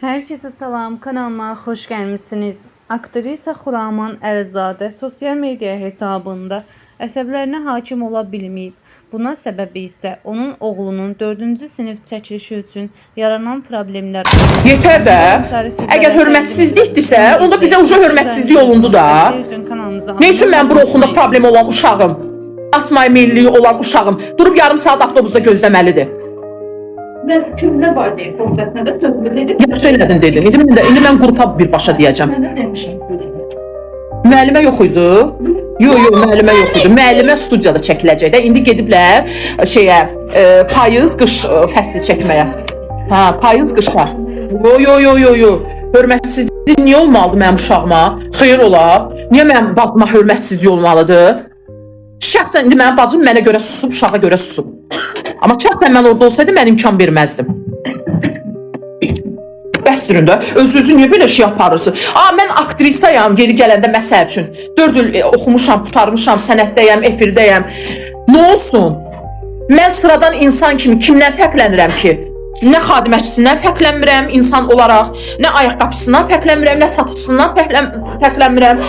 Herkese salam, kanalıma hoş gelmişsiniz. Aktrisa Xuraman Əlizadə sosial media hesabında əsəblərinə hakim ola bilməyib. Buna səbəbi isə onun oğlunun 4-cü sinif çəkilişi üçün yaranan problemlər. Yeter de. Eğer hürmetsizlikdirsə, onda bizə uca hürmetsizlik olundu da. Ne üçün mən bu oxunda problem olan uşağım, asma milliyi olan uşağım durub yarım saat avtobusda gözləməlidir? Ben kimde var diye komutasına da tövbe dedim. Yaxşı elədin dedin. İndi mən qrupa birbaşa deyəcəm. Ben de demişim böyle. Müəllimə yox idi. Yox, müəllimə yox idi. Müəllimə studiyada çəkiləcək də. İndi gediblər payız, qış fəsli çəkməyə. Ha, payız, qışlar. Yo. Hörmətsizlik niyə olmalıdır mənim uşağıma? Xeyir ola. Niyə mənim bacıma hörmətsizlik olmalıdır? Şəxsən indi mənim bacım mənə görə susub, uşağa görə susub. Amma şəxsən mən orada olsaydım mən imkan verməzdim. Bəsdirin də, özünüzü niyə belə şey aparırsınız? Mən aktrisayam, geri gələndə məsəl üçün. 4 il oxumuşam, qutarmışam, sənətdəyəm, efirdəyəm. Nə olsun? Mən sıradan insan kimi kimdən fərqlənirəm ki? Nə xadimətçisindən fərqlənmirəm insan olaraq, nə ayaqqabısından fərqlənmirəm, nə satıcısından fərqlənmirəm,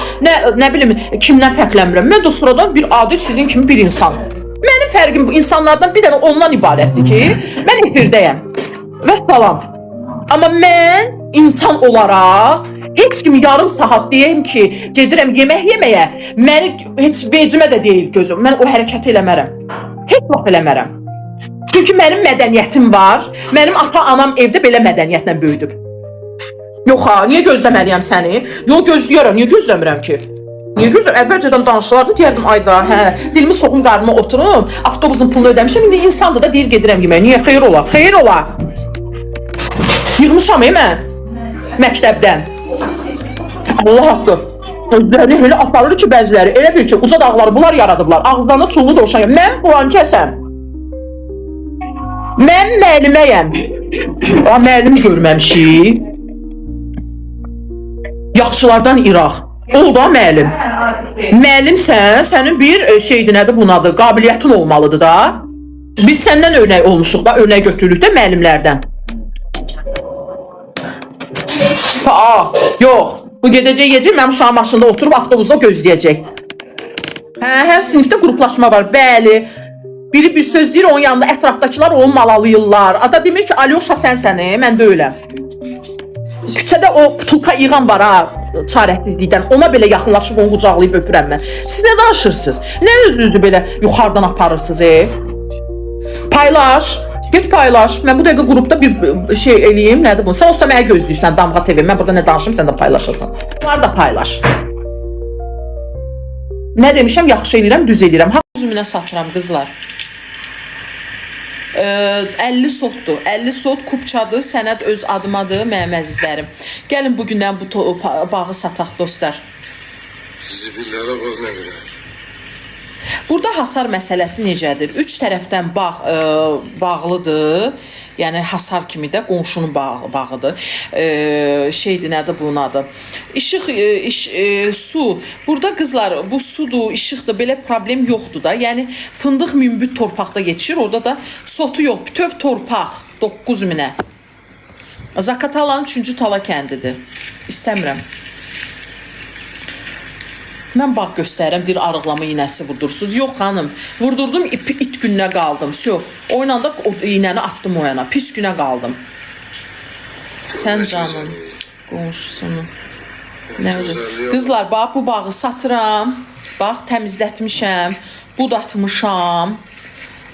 nə bilim kimdən fərqlənmirəm. Mən də sıradan bir adi sizin kimi bir insan. Mənim fərqim bu insanlardan bir dənə ondan ibarətdir ki, mən efirdəyəm. Və salam. Amma mən insan olaraq heç kimi yarım saat deyim ki, gedirəm yemək yeməyə, məni heç vecimə də deyil gözüm. Mən o hərəkəti eləmərəm. Heç vaxt eləmərəm. Çünki mənim mədəniyyətim var. Mənim ata-anam evdə belə mədəniyyətlə böyüdüb. Yox ha, niyə gözləməliyəm səni? Yox, gözləyərəm, niyə gözləmirəm ki? Niyə gözləyirəm? Əvvəlcədən danışılardı, deyərdim, ayda, dilimi soxum qarnıma oturum, avtobusun pulunu ödəmişəm, indi insandır da deyir gedirəm yeməyə. Niyə? Xeyir ola, xeyir ola. Yığmışam mən məktəbdən. Allah haqqı. Özlərini elə aparır ki, bəziləri, elə bir ki, uca dağları bunlar yaradıblar. Ağızlarına çullu doşan. Mən bulan kəsəm. Mən müəlliməyəm. Müəllim görməmişik. Yaxşılardan İraq. Oldu ha müəllim. Müəllimsən, sənin bir şeydir, nədir bunadır, qabiliyyətin olmalıdır da. Biz səndən örnək olmuşuq da, örnək götürürük də müəllimlərdən. Yox. Bu gedəcək, mənim uşağım maşında oturub avtobusda gözləyəcək. Hər sinifdə qruplaşma var, bəli. Biri bir söz deyir, onun yanında ətrafdakılar onu malalayırlar. Ada demir ki, Alyoşa sənsən, mən də öləm. Küçədə o butulka yığan var ha, çarəsizlikdən. Ona belə yaxınlaşıb onu qucaqlayıb öpürəm mən. Siz nə danışırsınız? Nə özünüzü belə yuxarıdan aparırsınız? Paylaş. Get paylaş. Mən bu dəqiqə qrupda bir şey eləyim. Nədir bu? Sən olsa mənə gözləyirsən Damğa TV. Mən burada nə danışım, sən də paylaşırsan. Bunları da paylaş. Nə demişəm? Yaxşı eləyirəm, düz eləyirəm. Üzümünə saçıram qızlar. 50 sotdur. 50 sot kupçadır. Sənəd öz adımadır, mənim əzizlərim. Gəlin bugündən bu bağı sataq dostlar. Zibillərə bax nə qədər. Burada hasar məsələsi necədir? 3 tərəfdən bağ bağlıdır. Yəni hasar kimi də qonşunun bağıdır. Şeydir, nədir bunun adı? İşıq, su. Burada qızlar, bu sudur, işıqdır, belə problem yoxdur da. Yəni fındıq mümbüt torpaqda yetişir. Orada da sotu yox, bütöv torpaq 9000-ə. Zaqatalanın 3-cü tala kəndidir. İstəmirəm. Mən bağ göstərirəm, bir arıqlama iynəsi vurdursunuz. Yox xanım, vurdurdum, it gününə qaldım. Oynanda o iynəni attım o yana, pis günə qaldım. Sən canım, qonşusunu. Qızlar, bax, bu bağı satıram. Bax, təmizlətmişəm, budatmışam.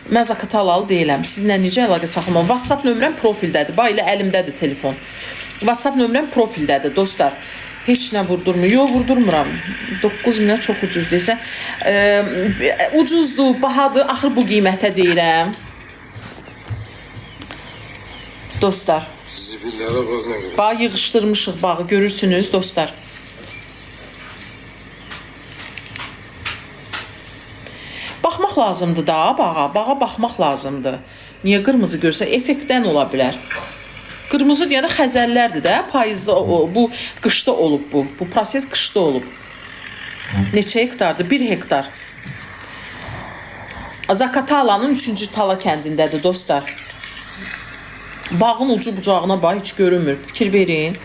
Mən Zaqatalalı deyiləm. Sizinlə necə əlaqə saxlamam? WhatsApp nömrəm profildədir. Bax, elə əlimdədir telefon. WhatsApp nömrəm profildədir, dostlar. Heç nə vurdurmur. Yox, vurdurmuram. 9000-ə çox ucuz deyirsə. Ucuzdur, bahadır. Axır bu qiymətə deyirəm. Dostlar. Zibillərə bax nə qədər. Bağı yığışdırmışıq bağı. Görürsünüz dostlar. Baxmaq lazımdır da bağa. Bağa baxmaq lazımdır. Niyə qırmızı görsə? Effektdən ola bilər. Qırmızı deyəndə xəzəllərdir də, payızda, bu qışda olub bu. Bu proses qışda olub. Neçə hektardır? 1 hektar. Zaqatalanın 3-cü tala kəndindədir dostlar. Bağın ucu bucağına bax, heç görünmür. Fikir verin.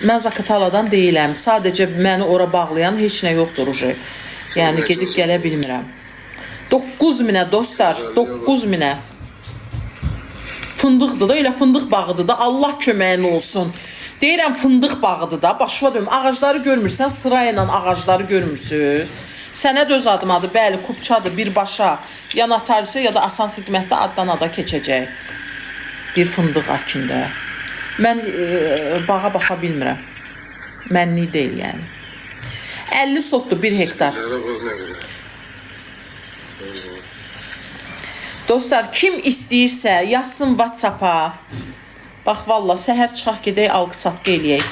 Mən Zakataladan deyiləm. Sadəcə məni ora bağlayan heç nə yoxdur ucu. Yəni gedib gələ bilmirəm. 9000-ə dostlar, 9000-ə. Fındıqdır da, elə fındıq bağıdır da. Allah köməyin olsun. Deyirəm fındıq bağıdır da. Başıma dönüm. Ağacları görmürsən, sırayla ağacları görmürsünüz. Sənəd öz adımadır. Bəli, kupçadır, birbaşa. Ya notariusa ya da asan xidmətdə addan ada keçəcək. Bir fındıq akində. Mən bağa baxa bilmirəm. Mənlik deyil yəni. 50 sotdur 1 hektar. Bismillah'a bak ne kadar. Dostlar, kim istəyirsə yazsın WhatsApp-a. Bax valla səhər çıxaq gedək alqı-satqı eləyək.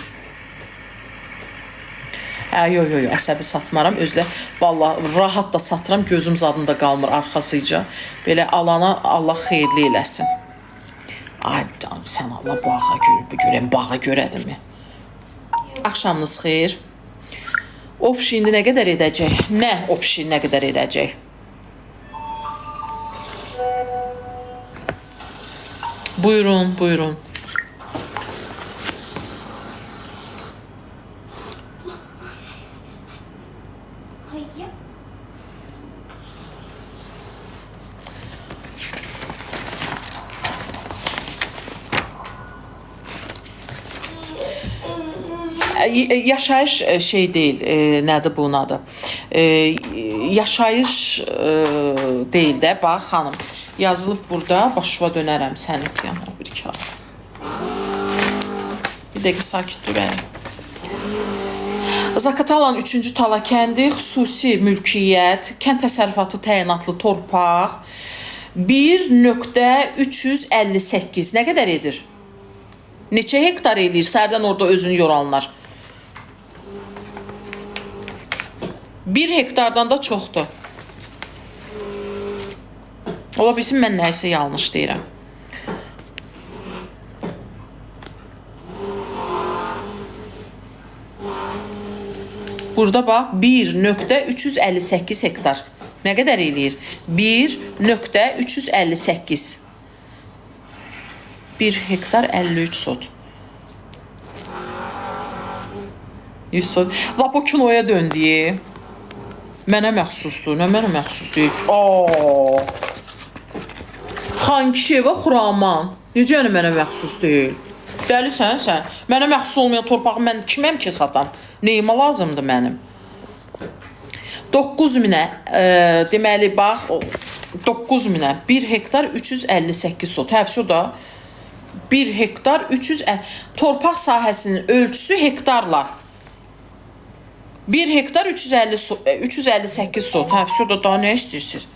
Yox, əsəbi satmaram. Özlə valla rahat da satıram. Gözüm zadında qalmır arxasıca. Belə alana Allah xeyirli eləsin. Ay canım, sən Allah bağa görəm, bağa görədimi? Axşamınız xeyir. Opşi indi nə qədər edəcək? Nə opşi nə qədər edəcək? Buyurun, buyurun. Yaşayış şey deyil, nədir bunun adı? Yaşayış deyil də, bax xanım. Yazılıb burada, başıma dönərəm səni yanına bir kağıt. Bir dəqiqə sakit durayım. Zakatalan 3-cü tala kəndi, xüsusi mülkiyyət, kənd təsərrüfatı təyinatlı torpaq 1.358 nə qədər edir? Neçə hektar eləyir? Sərdən orada özünü yoranlar. 1 hektardan da çoxdur. Ola bilsin, mən nəysə yanlış deyirəm. Burada bax, 1.358 hektar. Nə qədər eləyir? 1.358. 1 hektar 53 sot. 100 sot. Lap o kinoya döndü. Mənə məxsusdur. Nə mənə məxsusdur? Xankişeva Xuraman. Necə yəni mənə məxsus deyil? Dəlisən sən? Mənə məxsus olmayan torpağı mən kiməm ki satam? Neyimə lazımdır mənim? 9000-ə, deməli bax, 9000-ə 1 hektar 358 sot. Həvsi o da 1 hektar 350. Torpaq sahəsinin ölçüsü hektarla. 1 hektar 358 sot. Həvsi o da daha nə istəyirsiniz?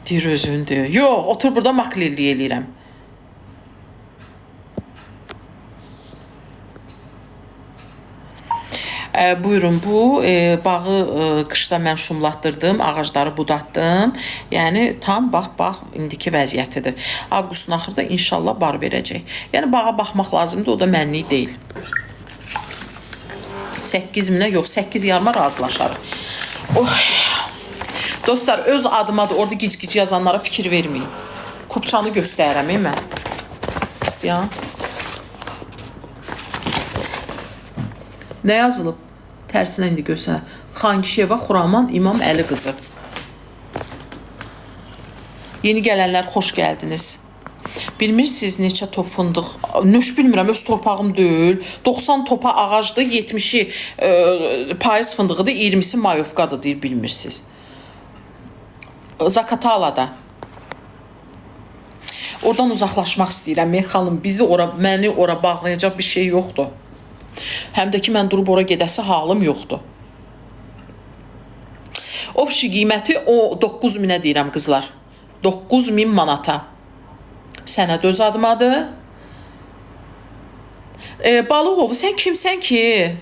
Deyir özündür. Yox, otur burada maklillik eləyirəm. Buyurun, bu bağı qışda mən şumlatdırdım, ağacları budatdım. Yəni tam bax indiki vəziyyətidir. Avqustun axırda inşallah bar verəcək. Yəni bağa baxmaq lazımdır, o da mənlik deyil. 8000-ə yox, 8 yarıma razılaşarıq. Dostlar, öz adıma da orada gic-gic yazanlara fikir verməyin. Kupçanı göstərəm mən. Ya. Nə yazılıb? Tərsinə indi göstər. Xankişeva Xuraman İmam Əli qızı. Yeni gələnlər xoş gəldiniz. Bilmirsiniz neçə top fındıq? Nöş bilmirəm, öz torpağım deyil. 90 topa ağacdır, 70'i payız fındığıdır, 20'si mayovkadır deyir, bilmirsiniz. Zakatalada. Oradan uzaqlaşmaq istəyirəm. Xanım, məni ora bağlayacaq bir şey yoxdur. Həm də ki, mən durub ora gedəsi halım yoxdur. Opşi qiyməti o 9000-ə deyirəm qızlar. 9000 manata. Sənəd öz adımadır. Balıqovu, sən kimsən ki?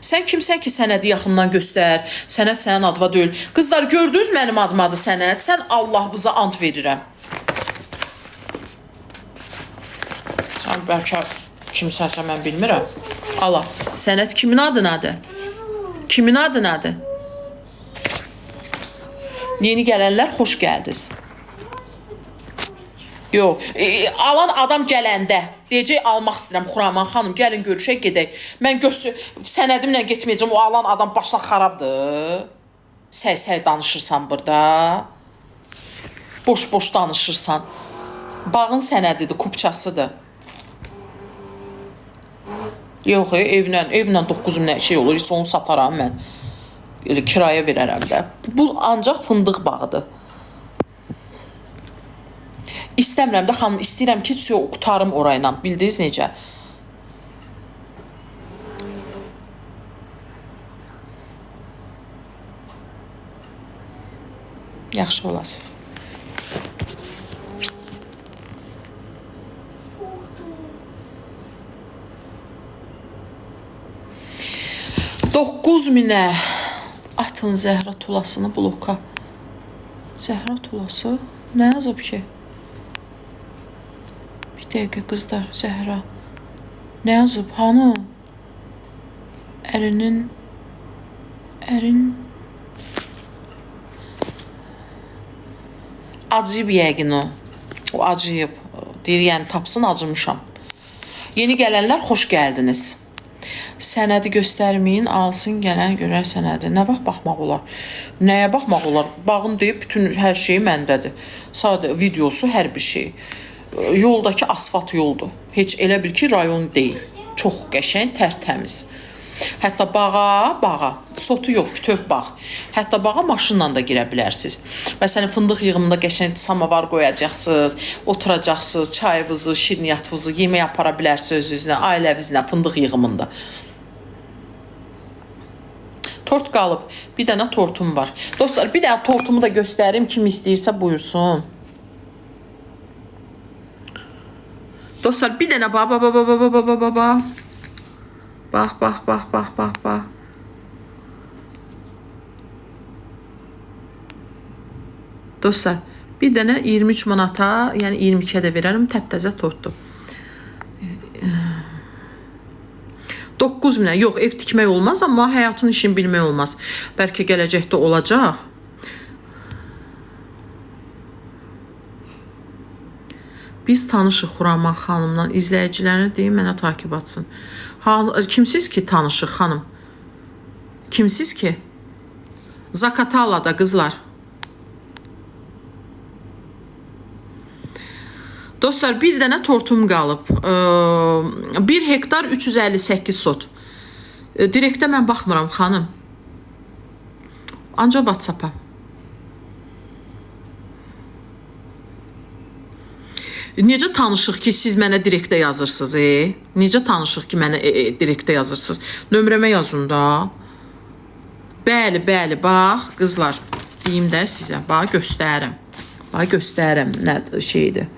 Sən kimsən ki, sənədi yaxından göstər. Sənəd sənin adıma deyil. Qızlar, gördünüz mənim adımadır sənəd. Sən Allahınıza ant verirəm. Sən bəlkə kimsənsə mən bilmirəm. Allah, sənət kimin adı nədir? Kimin adı nədir? Yeni gələnlər xoş gəldiniz. Yox, alan adam gələndə deyəcək almaq istəyirəm Xuraman xanım, gəlin görüşək gedək. Mən sənədimlə getməyəcəm, o alan adam başına xarabdır. Səy-səy danışırsan burada. Boş-boş danışırsan. Bağın sənədidir, kupçasıdır. Yox, evlə 9 min şey olur, heç onu sataram mən. Kiraya verərəm də. Bu ancaq fındıq bağıdır. İstəmirəm də xanım, istəyirəm ki, qutarım orayla. Bildiniz necə? Yaxşı olasınız. Doqquz minə atın Zəhra tulasını bloka. Zəhra tulası? Nə yazıb ki? Bir dəqiqə qızlar, Zəhra. Nə yazıb? Hanı? Ərin acıyıb yəqin o. O acıyıb. Deyir, yəni tapsın acımışam. Yeni gələnlər xoş gəldiniz. Sənədi göstərməyin, alsın gələn görər sənədi. Nə vaxt baxmaq olar? Nəyə baxmaq olar? Bağın deyib, bütün hər şeyi məndədir. Sadə videosu, hər bir şey. Yoldakı asfalt yoldur. Heç elə bil ki, rayon deyil. Çox qəşəng, tərtəmiz. Hətta bağa, sotu yox, bütöv bağ. Hətta bağa maşınla da girə bilərsiniz. Məsələn, fındıq yığımında qəşəng samavar qoyacaqsınız, oturacaqsınız, çayınızı, şirniyyatınızı, yemək apara bilərsiniz özünüzlə, ailəvinizlə fındıq yığımında. Tort qalıb. Bir dənə tortum var. Dostlar, bir dənə tortumu da göstərim. Kim istəyirsə buyursun. Dostlar, bir dənə bax. Dostlar, bir dənə 23 manata, yəni 22-yə də verərəm, təptəzə tortdur. 9 minə, yox, ev tikmək olmaz, amma həyatın işini bilmək olmaz. Bəlkə gələcəkdə olacaq. Biz tanışıq Xuraman xanımla, izləyicilərini deyim, mənə takib atsın. Kimsiz ki tanışıq xanım? Kimsiz ki? Zakatalada qızlar. Dostlar, bir dənə tortum qalıb. 1 hektar 358 sot. Direktə mən baxmıram xanım. Ancaq WhatsApp-a. Necə tanışıq ki, siz mənə direktə yazırsınız? Necə tanışıq ki, mənə direktə yazırsınız? Nömrəmə yazın da. Bəli, bax, qızlar. Deyim də sizə, bax, göstərirəm. Bax, göstərirəm nə şeydir.